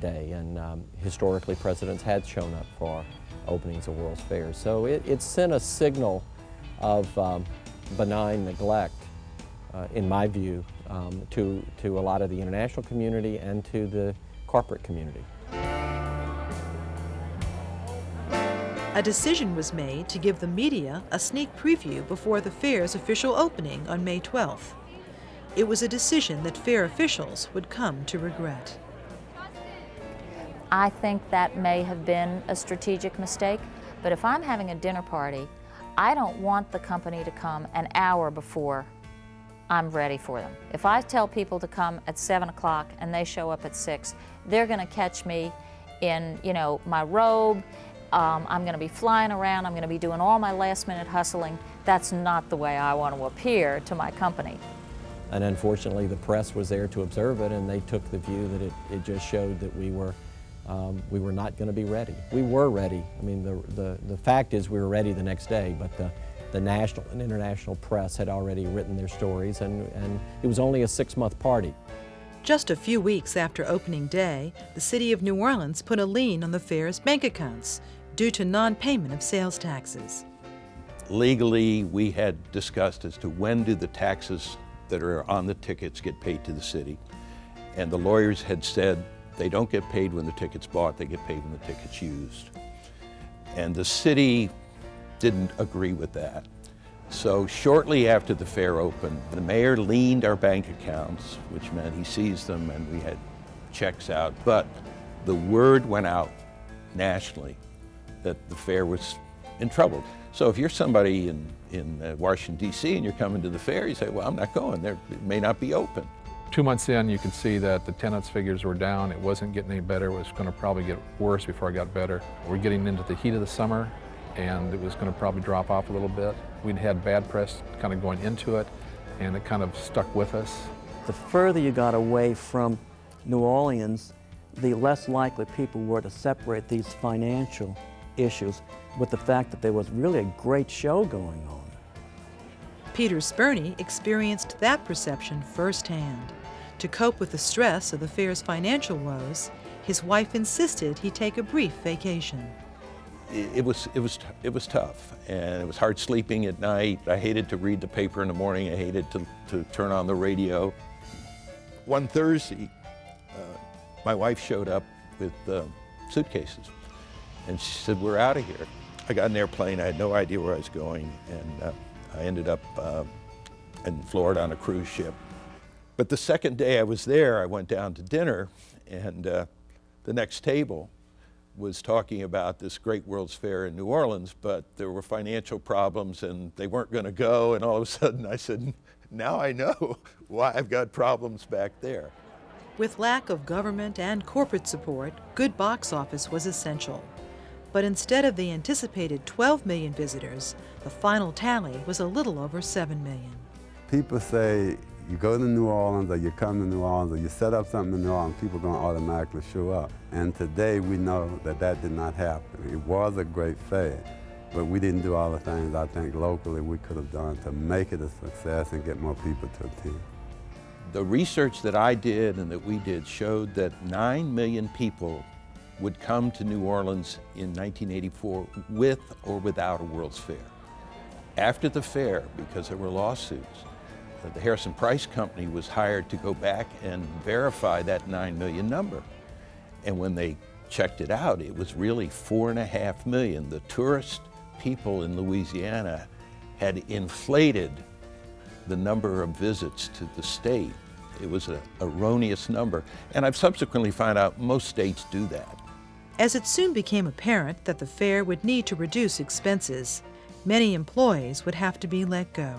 day, and historically presidents had shown up for openings of World's Fairs. So it sent a signal of benign neglect, in my view, to a lot of the international community and to the corporate community. A decision was made to give the media a sneak preview before the fair's official opening on May 12th. It was a decision that fair officials would come to regret. I think that may have been a strategic mistake, but if I'm having a dinner party, I don't want the company to come an hour before I'm ready for them. If I tell people to come at 7 o'clock and they show up at 6, they're going to catch me in, you know, my robe. I'm going to be flying around. I'm going to be doing all my last-minute hustling. That's not the way I want to appear to my company. And unfortunately, the press was there to observe it, and they took the view that it just showed that we were not going to be ready. We were ready. I mean, the fact is we were ready the next day, but the national and international press had already written their stories, and it was only a 6-month party. Just a few weeks after opening day, the City of New Orleans put a lien on the fair's bank accounts due to non-payment of sales taxes. Legally, we had discussed as to when do the taxes that are on the tickets get paid to the city. And the lawyers had said they don't get paid when the ticket's bought, they get paid when the ticket's used. And the city didn't agree with that. So shortly after the fair opened, the mayor liened our bank accounts, which meant he seized them and we had checks out. But the word went out nationally that the fair was in trouble. So if you're somebody in Washington, D.C. and you're coming to the fair, you say, well, I'm not going there. It may not be open. 2 months in, you could see that the attendance figures were down. It wasn't getting any better. It was going to probably get worse before it got better. We're getting into the heat of the summer, and it was going to probably drop off a little bit. We'd had bad press kind of going into it, and it kind of stuck with us. The further you got away from New Orleans, the less likely people were to separate these financial issues with the fact that there was really a great show going on. Peter Spurney experienced that perception firsthand. To cope with the stress of the fair's financial woes, his wife insisted he take a brief vacation. It was tough, and it was hard sleeping at night. I hated to read the paper in the morning. I hated to turn on the radio. One Thursday, my wife showed up with suitcases, and she said, we're out of here. I got an airplane. I had no idea where I was going, and I ended up in Florida on a cruise ship. But the second day I was there, I went down to dinner, and the next table, was talking about this great World's Fair in New Orleans, but there were financial problems and they weren't going to go, and all of a sudden I said, now I know why I've got problems back there. With lack of government and corporate support, good box office was essential. But instead of the anticipated 12 million visitors, the final tally was a little over 7 million. People say you go to New Orleans or you come to New Orleans or you set up something in New Orleans, people are going to automatically show up. And today we know that that did not happen. It was a great fair, but we didn't do all the things I think locally we could have done to make it a success and get more people to attend. The research that I did and that we did showed that 9 million people would come to New Orleans in 1984 with or without a World's Fair. After the fair, because there were lawsuits, the Harrison Price Company was hired to go back and verify that 9 million number. And when they checked it out, it was really 4.5 million. The tourist people in Louisiana had inflated the number of visits to the state. It was an erroneous number. And I've subsequently found out most states do that. As it soon became apparent that the fair would need to reduce expenses, many employees would have to be let go.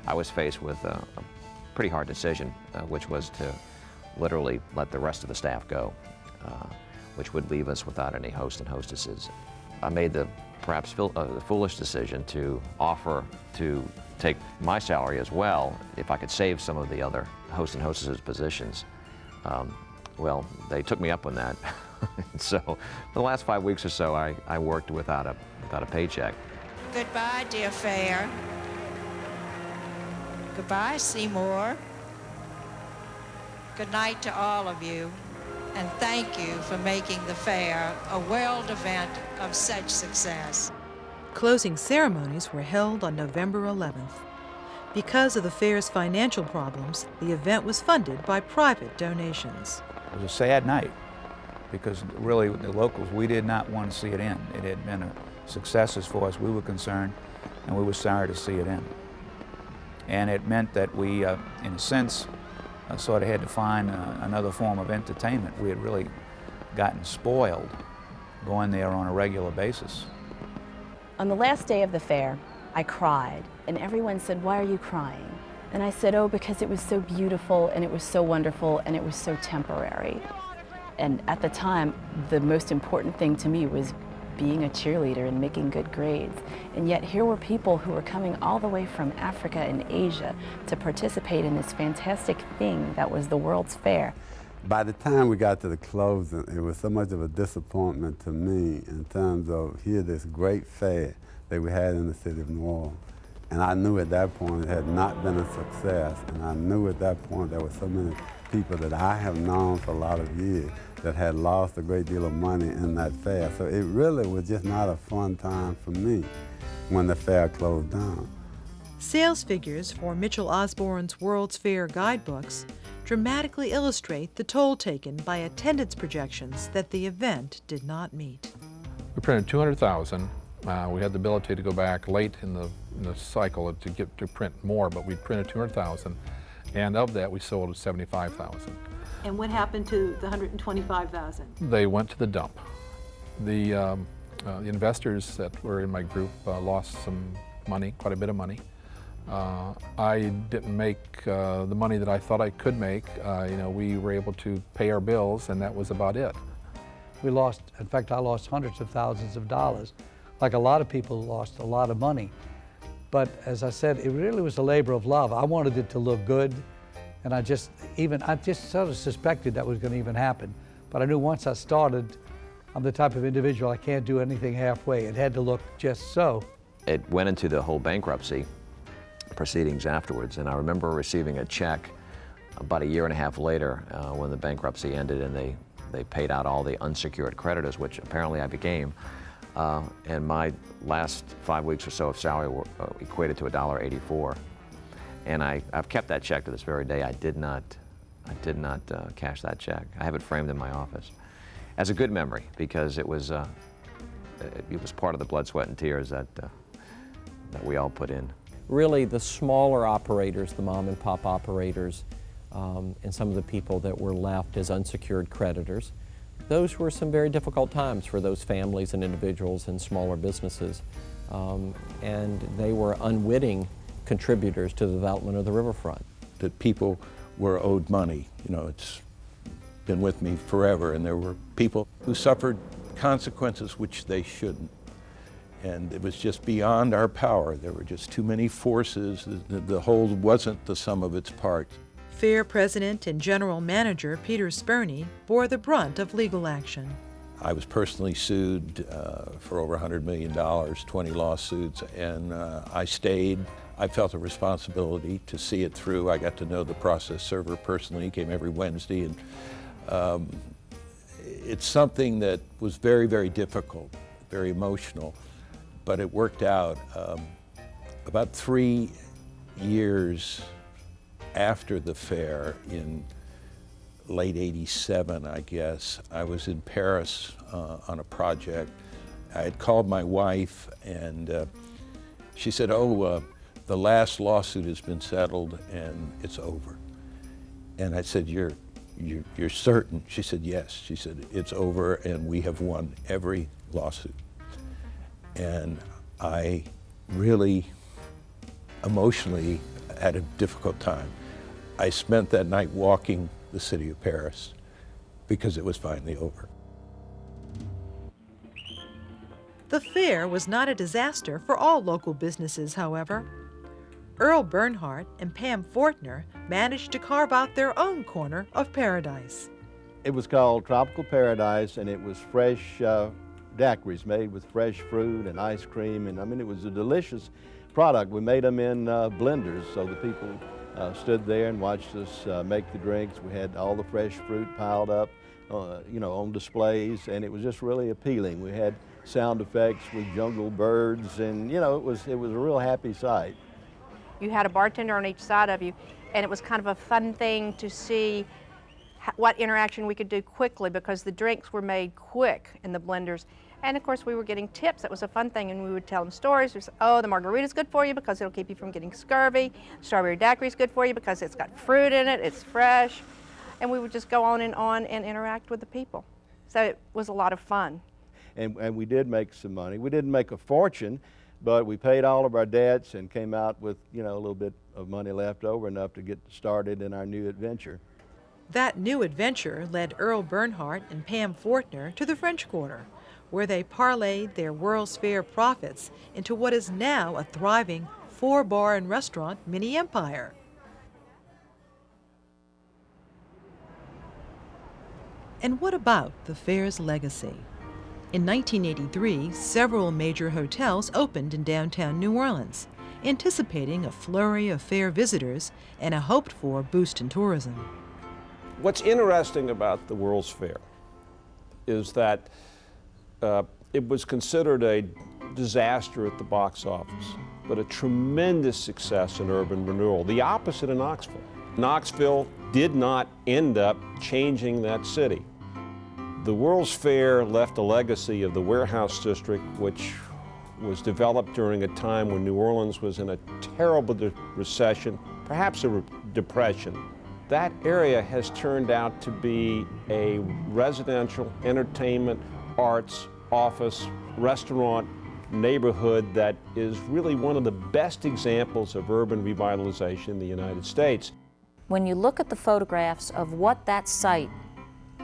I was faced with a pretty hard decision, which was to literally let the rest of the staff go, which would leave us without any hosts and hostesses. I made the perhaps the foolish decision to offer to take my salary as well if I could save some of the other host and hostesses positions. Well, they took me up on that. So for the last 5 weeks or so, I worked without a paycheck. Goodbye, dear fair. Goodbye, Seymour. Good night to all of you, and thank you for making the fair a world event of such success. Closing ceremonies were held on November 11th. Because of the fair's financial problems, the event was funded by private donations. It was a sad night because really the locals, we did not want to see it end. It had been a success as far as we were concerned, and we were sorry to see it end. And it meant that we, in a sense, sort of had to find another form of entertainment. We had really gotten spoiled going there on a regular basis. On the last day of the fair, I cried, and everyone said, "Why are you crying?" And I said, "Oh, because it was so beautiful, and it was so wonderful, and it was so temporary." And at the time, the most important thing to me was being a cheerleader and making good grades. And yet here were people who were coming all the way from Africa and Asia to participate in this fantastic thing that was the World's Fair. By the time we got to the closing, it was so much of a disappointment to me in terms of here this great fair that we had in the city of New Orleans. And I knew at that point it had not been a success. And I knew at that point there were so many people that I have known for a lot of years that had lost a great deal of money in that fair. So it really was just not a fun time for me when the fair closed down. Sales figures for Mitchell Osborne's World's Fair guidebooks dramatically illustrate the toll taken by attendance projections that the event did not meet. We printed 200,000. We had the ability to go back late in the cycle to print more, but we printed 200,000, and of that we sold 75,000. And what happened to the 125,000? They went to the dump. The investors that were in my group lost some money, quite a bit of money. I didn't make the money that I thought I could make. We were able to pay our bills, and that was about it. We lost, in fact, I lost hundreds of thousands of dollars. Like a lot of people lost a lot of money. But as I said, it really was a labor of love. I wanted it to look good, and I just sort of suspected that was going to even happen. But I knew once I started, I'm the type of individual, I can't do anything halfway. It had to look just so. It went into the whole bankruptcy proceedings afterwards, and I remember receiving a check about 1.5 years later when the bankruptcy ended, and they paid out all the unsecured creditors, which apparently I became. And my last 5 weeks or so of salary were, equated to $1.84. And I've kept that check to this very day. I did not cash that check. I have it framed in my office as a good memory because it was part of the blood, sweat, and tears that we all put in. Really, the smaller operators, the mom and pop operators, and some of the people that were left as unsecured creditors, Those were some very difficult times for those families and individuals and smaller businesses, and they were unwitting contributors to the development of the riverfront. That people were owed money. You know, it's been with me forever, and there were people who suffered consequences which they shouldn't. And it was just beyond our power. There were just too many forces. The whole wasn't the sum of its parts. Fair president and general manager Peter Spurney bore the brunt of legal action. I was personally sued for over $100 million, 20 lawsuits, and I stayed. I felt a responsibility to see it through. I got to know the process server personally. He came every Wednesday, and it's something that was very, very difficult, very emotional, but it worked out. About 3 years after the fair, in late '87, I guess, I was in Paris on a project. I had called my wife, and she said, "Oh, the last lawsuit has been settled and it's over." And I said, You're certain?" She said, "Yes." She said, "It's over and we have won every lawsuit." And I really emotionally had a difficult time. I spent that night walking the city of Paris because it was finally over. The fair was not a disaster for all local businesses, however. Earl Bernhardt and Pam Fortner managed to carve out their own corner of paradise. It was called Tropical Paradise, and it was fresh daiquiris made with fresh fruit and ice cream, and I mean, it was a delicious product. We made them in blenders, so the people stood there and watched us make the drinks. We had all the fresh fruit piled up, you know, on displays, and it was just really appealing. We had sound effects with jungle birds, and you know, it was a real happy sight. You had a bartender on each side of you, and it was kind of a fun thing to see what interaction we could do quickly, because the drinks were made quick in the blenders. And of course we were getting tips. That was a fun thing, and we would tell them stories. We'd say, "Oh, the margarita's good for you because it'll keep you from getting scurvy. Strawberry daiquiri's good for you because it's got fruit in it, it's fresh." And we would just go on and interact with the people. So it was a lot of fun. And we did make some money. We didn't make a fortune, but we paid all of our debts and came out with, you know, a little bit of money left over, enough to get started in our new adventure. That new adventure led Earl Bernhardt and Pam Fortner to the French Quarter, where they parlayed their World's Fair profits into what is now a thriving 4-bar and restaurant mini-empire. And what about the fair's legacy? In 1983, several major hotels opened in downtown New Orleans, anticipating a flurry of fair visitors and a hoped-for boost in tourism. What's interesting about the World's Fair is that it was considered a disaster at the box office, but a tremendous success in urban renewal, the opposite of Knoxville. Knoxville did not end up changing that city. The World's Fair left a legacy of the warehouse district, which was developed during a time when New Orleans was in a terrible recession, perhaps a depression. That area has turned out to be a residential, entertainment, arts, office, restaurant neighborhood that is really one of the best examples of urban revitalization in the United States. When you look at the photographs of what that site,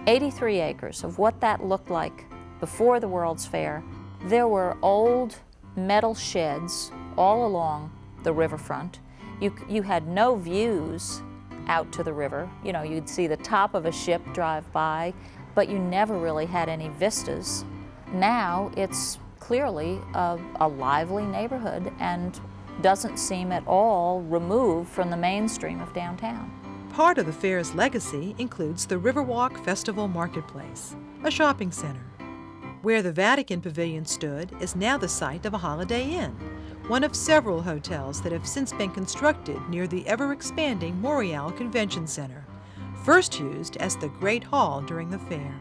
83 acres, of what that looked like before the World's Fair, there were old metal sheds all along the riverfront. You had no views out to the river. You know, you'd see the top of a ship drive by, but you never really had any vistas. Now it's clearly a lively neighborhood and doesn't seem at all removed from the mainstream of downtown. Part of the fair's legacy includes the Riverwalk Festival Marketplace, a shopping center. Where the Vatican Pavilion stood is now the site of a Holiday Inn, one of several hotels that have since been constructed near the ever-expanding Montreal Convention Center, first used as the Great Hall during the fair.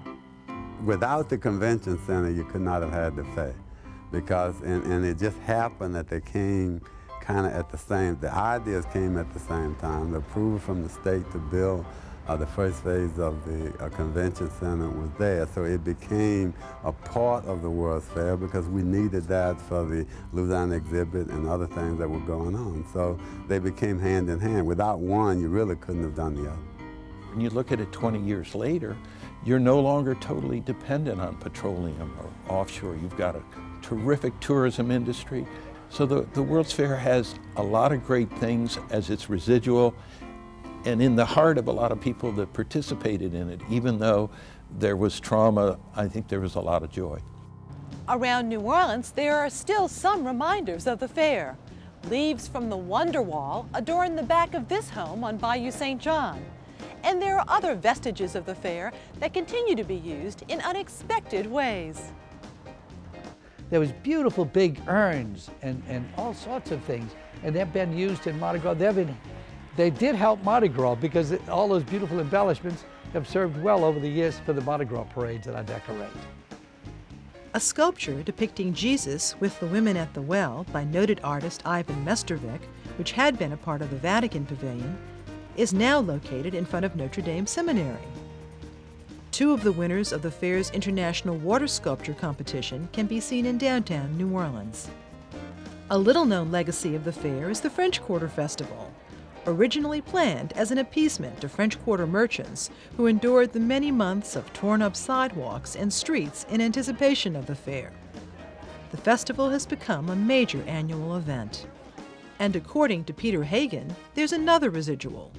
Without the convention center, you could not have had the fair, because, and it just happened that they came kind of at the ideas came at the same time. The approval from the state to build The first phase of the convention center was there, so it became a part of the World's Fair because we needed that for the Louisiana exhibit and other things that were going on. So they became hand in hand. Without one, you really couldn't have done the other. When you look at it 20 years later, you're no longer totally dependent on petroleum or offshore. You've got a terrific tourism industry. So the World's Fair has a lot of great things as its residual, and in the heart of a lot of people that participated in it. Even though there was trauma, I think there was a lot of joy. Around New Orleans, there are still some reminders of the fair. Leaves from the Wonder Wall adorn the back of this home on Bayou St. John. And there are other vestiges of the fair that continue to be used in unexpected ways. There was beautiful big urns and all sorts of things, and they've been used in Mardi Gras. They did help Mardi Gras because all those beautiful embellishments have served well over the years for the Mardi Gras parades that I decorate. A sculpture depicting Jesus with the women at the well by noted artist Ivan Mestervik, which had been a part of the Vatican pavilion, is now located in front of Notre Dame Seminary. Two of the winners of the fair's International Water Sculpture Competition can be seen in downtown New Orleans. A little-known legacy of the fair is the French Quarter Festival, originally planned as an appeasement to French Quarter merchants who endured the many months of torn-up sidewalks and streets in anticipation of the fair. The festival has become a major annual event. And according to Peter Hagen, there's another residual,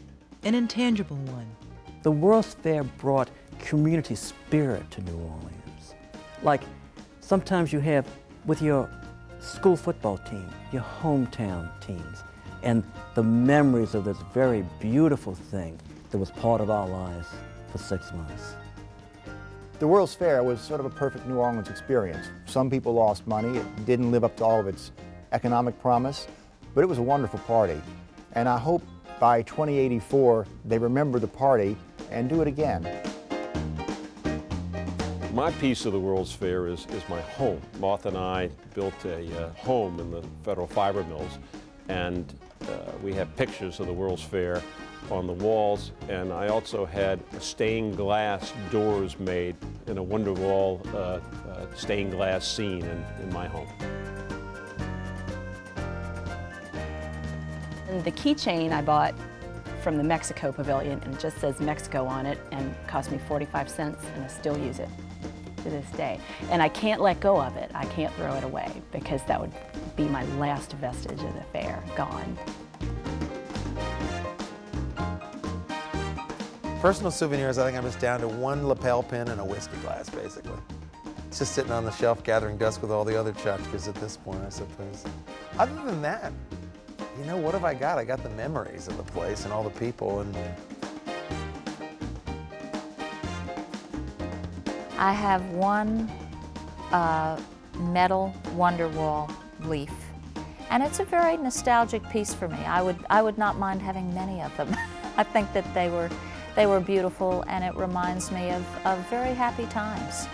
an intangible one. The World's Fair brought community spirit to New Orleans. Like sometimes you have with your school football team, your hometown teams, and the memories of this very beautiful thing that was part of our lives for 6 months. The World's Fair was sort of a perfect New Orleans experience. Some people lost money. It didn't live up to all of its economic promise, but it was a wonderful party. And I hope by 2084 they remember the party and do it again. My piece of the World's Fair is my home. Martha and I built a home in the Federal Fiber Mills, and we have pictures of the World's Fair on the walls, and I also had stained glass doors made in a Wonder Wall stained glass scene in my home. And the keychain I bought from the Mexico Pavilion, and it just says Mexico on it, and cost me 45 cents, and I still use it to this day. And I can't let go of it. I can't throw it away because that would be my last vestige of the fair, gone. Personal souvenirs, I think I'm just down to one lapel pin and a whiskey glass, basically. It's just sitting on the shelf gathering dust with all the other tchotchkes at this point, I suppose. Other than that, you know, what have I got? I got the memories of the place and all the people. And I have one metal Wonderwall leaf, and it's a very nostalgic piece for me. I would not mind having many of them. I think that they were beautiful, and it reminds me of very happy times.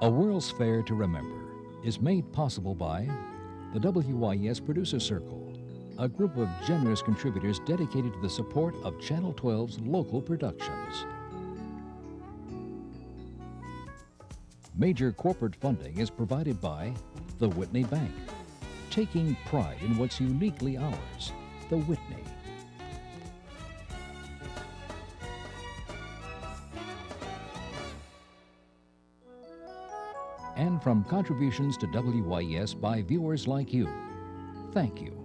A World's Fair to Remember is made possible by the WYES Producer Circle, a group of generous contributors dedicated to the support of Channel 12's local productions. Major corporate funding is provided by the Whitney Bank, taking pride in what's uniquely ours, the Whitney. And from contributions to WYES by viewers like you, thank you.